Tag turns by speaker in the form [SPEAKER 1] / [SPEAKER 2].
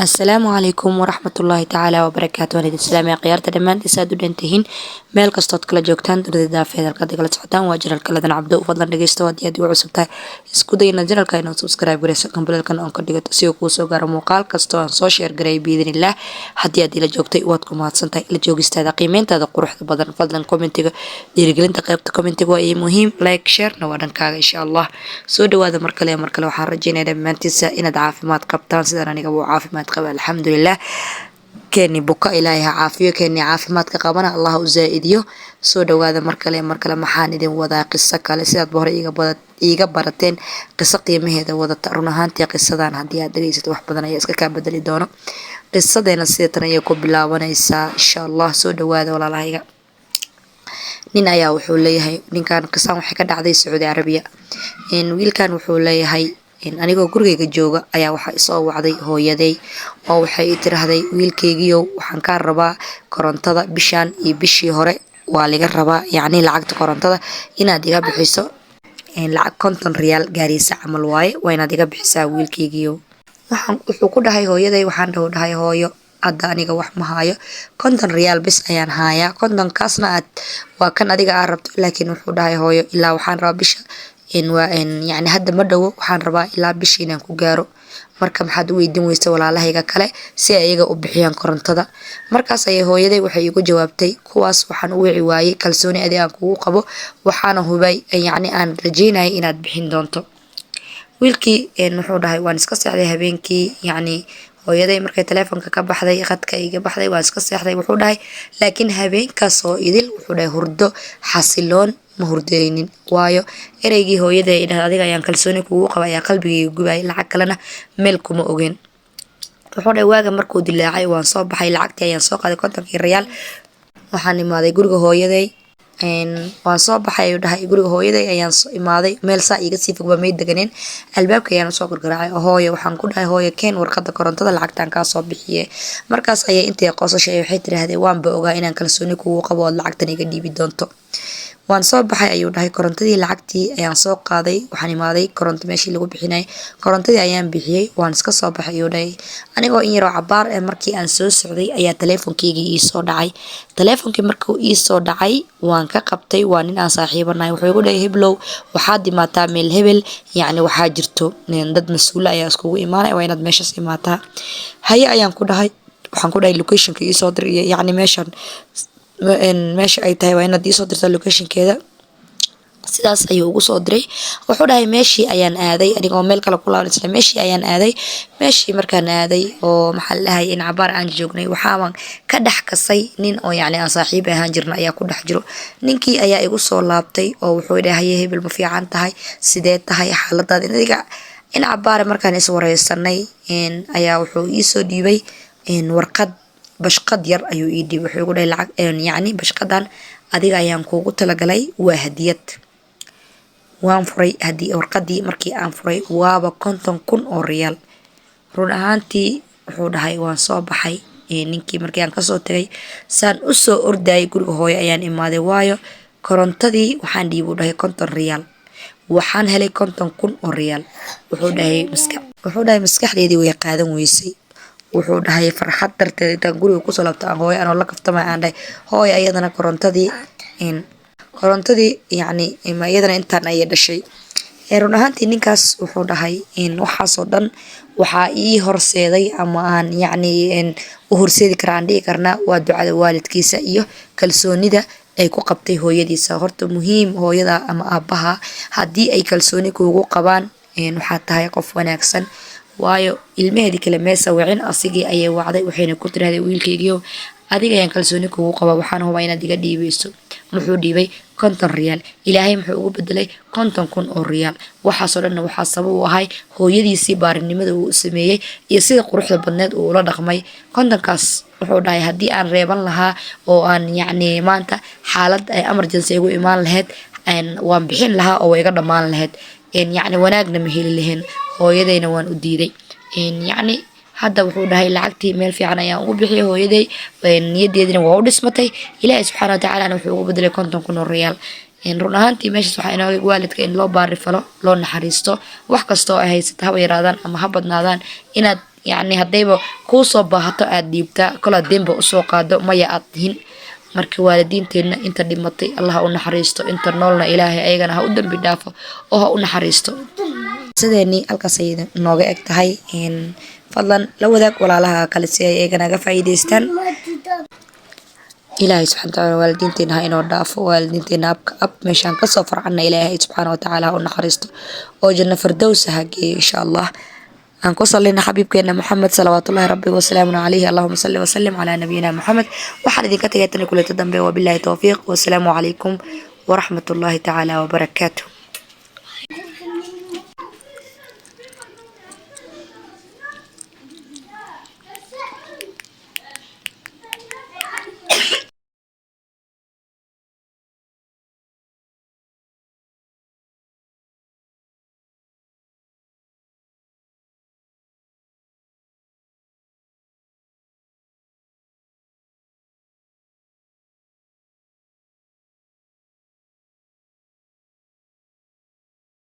[SPEAKER 1] السلام عليكم ورحمة الله تعالى وبركاته. أنا السلام يا قيارة دمان تسادو دنتهين meel kastood kala joogtaan dunida daafeed halkaad igala socotaan waa janalka ladan cabdo u fadlan dhegeysta haddii aad igu cusub tahay isku day inaad janalka inaad subscribe gareyso kambalelkan oon ka dhigato si uu kuu soo gaaro muuqaal kastoo aan soo sheer gareey biidinillah. Haddii aad ila joogtay waad ku mahadsantahay ila joogistaada qiimeyntaada quruxda badan fadlan commentiga dhiirigelinta qaybta commentiga waa ii muhiim like sharena waa dhankaaga insha allah. Soo dhawaada mar kale waxaan rajeynayaa dhammaantiisa inaad caafimaad qabtaan sidaan aniga wuu caafimaad qaba alxamdulillah. كاني بكا إلهي عافية كاني عافيمات كقبنا الله زائديو سو دواذا مركلة محاني دين وذا قصة كالي سيدات بهر إيغا بارتين قصة قيمة هذا وذا تأرونهان تيا قصة دان هديها دريسة وحبادنا يسكا كابدالي دونا قصة دينا سيدتنا يكو بلا ونيسا إن شاء الله سو دواذا ولا لايغا نين أيا وحو ليهي نين كان قصة وحكا دعدي سعودي عربية إن ويل كان وحو ليهي anigoo gurigeyga jooga ayaa waxa isoo wacday hooyaday oo waxay i tiraahday wiilkeygiyo waxaan ka rabaa korontada bishan iyo bishii hore waa laga rabaa yacni lacagta korontada inaad iga bixiso lacag 50 riyaal gaaraysa camal waaye waa inaad iga bixisaa wiilkeygiyo. Wuxuu ku dhahay hooyaday waxaan dhahay hooyo hadda aniga wax ma hayo 50 riyaal bis ayaan hayaa 50 kaasna aad waa kan adiga aad rabto laakiin wuxuu dhahay hooyo ilaa waxaan rabaa bisha يعني هذا مدة وحان ربا إلا بشينا كوجارو marka maxaad u weydiin weysa walaalahayga kale si ay iyaga u bixiyaan korontada. Markaas ay hooyaday waxay igu jawaabtay kuwaas waxaan u wici waayay kalsooni aan kugu qabo waxaana hubay yacni aan rajeynay inaad bixin doonto. Wiilkii wuxuu dhahay waan iska seexday habeenkii yacni hooyaday markay telefoonka ka baxday qadka iga baxday waan iska seexday wuxuu dhahay laakiin habeenkaas oo idil wuxuu dhahay hurdo xasiloon ma hurdeynin waayo ereygii hooyaday inaad adiga ayaan kalsooni kugu qaba ayaa qalbigayga gubay lacag kalena meel kuma ogeyn. wuxuu dhahay waaga markuu dilaacay waan soo baxay lacagtii ayaan soo qaaday 50 riyaal waxaan imaaday guriga hooyaday waan soo baxay ayuu dhahay guriga hooyaday ayaan soo imaaday meel saa iga sii fogba may deganeen albaabka ayaan soo gargaraacay hooyo waxaan ku dhahay hooyo keen warqada korontada lacagtaan ka soo bixiyay. Markaas ayay intay qosashay waxay tiraahday waan ba ogaa inaan kalsooni kugu qabo oo lacagtan iga dhiibi doonto. waan soo baxay ayuu dhahay korontadii lacagtii ayaan soo qaaday waxaan imaaday koronto meeshii lagu bixinay korontadii ayaan bixiyay waan iska soo baxay ayuu dhahay anigoo in yar oo cabaar markii aan soo socday ayaa teleefonkeyga ii soo dhacay. Teleefonkii markuu ii soo dhacay waan ka qabtay waa nin aan saaxiibanahay wuxuu igu dhahay heblow waxaad imaataa meel hebel yacni waxaa jirto dad mas'uul ayaa iskugu imaanay waa inaad meeshaas imaataa. haye ayaan ku dhahay waxaan ku dhahay locationka ii soo dir yacni meesha ay tahay waa inaad ii soo dirtaa locationkeeda sidaas ayuu ugu soo diray. wuxuu dhahay meeshii ayaan aaday anigoo meel kale ku laabanaysa meeshii ayaan aaday meeshii markaan aaday oo maxaa la dhahay in cabaar aan joognay waxaan ka dhex kasay nin oo yacni aan saaxiib ahaan jirna ayaa ku dhex jiro. Ninkii ayaa igu soo laabtay oo wuxuu dhahay hebel ma fiican tahay sidee tahay xaaladaada adiga in cabaar markaan is wareysanay ayaa wuxuu ii soo dhiibay warqad bashqad yar ayuu ii dhiibay wuxuu igu dhahay lacag yacni bashqadan adiga ayaan kuugu talagalay waa hadiyad. waan furay warqadii markii aan furay waaba 50,000 oo riyaal. run ahaantii wuxuu dhahay waan soo baxay ninkii markii aan kasoo tagay saan u soo ordayay guriga hooyo ayaan imaaday waayo korontadii waxaan dhiibay dhahay 50 riyaal waxaan helay 50,000 oo riyaal. wuxuu dhahay maskaxdeedii way qaadan weysay wuxuu dhahay farxad darteed intaan guriga kusoo laabto aan hooyo anoo la kaftamay aan dhahay hooyo ayadana korontadii yacni iyadana intaan ayay dhashay. run ahaantii ninkaas wuxuu dhahay waxaasoo dhan waxaa ii horseeday ama aan yacni u horseedi karaa aan dhihi karnaa waa ducada waalidkiisa iyo kalsoonida ay ku qabtay hooyadiisa. horta muhiim hooyada ama aabbaha haddii ay kalsooni kuugu qabaan waxaad tahay qof wanaagsan waayo ilmaheedii kale meesa wicin asigii ayay wacday waxayna ku tiraahday wiilkeygiyo adiga ayaan kalsooni kugu qaba waxaan hubaa inaad iga dhiibayso. muxuu dhiibay 50 riyaal ilaahay muxuu ugu bedelay 50,000 oo riyaal. waxaasoo dhanna waxaa sabab u ahay hooyadiisii baarinimada uu sameeyey iyo sida quruxda badneed uu ula dhaqmay. 50kaas wuxuu dhahay haddii aan reeban lahaa oo aan yacni maanta xaalad ay emergency igu imaan lahayd waan bixin lahaa oo way iga dhammaan lahayd yacni wanaagna ma heli lahayn hooyadayna waan u diiday yacni hadda wuxuu dhahay lacagtii meel fiican ayaan ugu bixiyay hooyaday niyadeedina waa u dhismatay ilaahay subxaanahu wa tacaala wuxuu ugu bedelay 50,000 oo riyaal. run ahaantii meeshaas waxaa inooga waalidka in loo baari falo loo naxariisto wax kastoo ay haysata haba yaraadaan ama ha badnaadaan inaad yacni haddayba kuu soo baahato aad dhiibtaa kol deenba usoo qaado maya aad tihin. marka waalidiinteenna inta dhimatay allah ha u naxariisto, inta noolna ilaahay ayagana ha u dambi dhaafo oo ha u naxariisto. sideeni halkaas ay nooga eg tahay. fadlan la wadaag walaalaha kale si ay ayagana ga faa'iidaystaan. ilaahay subxaana watacaala waalidiinteena ha inoo dhaafo, waalidiinteena abka ab meeshaan kasoo farcana ilaahay subxaana watacaala ha u naxariisto oo janno firdowsa ha geeyo insha allah. aan ku salina xabiibkeena maxamed salawaatullaahi rabbi wasalaamu calayhi. allahuma salli wasalim calaa nabiyina maxamed. waxaan idinka tagay tan kuleeto dambe wabilaahi towfiiq wasalaamu calaykum waraxmatullaahi tacaala wabarakaatuh.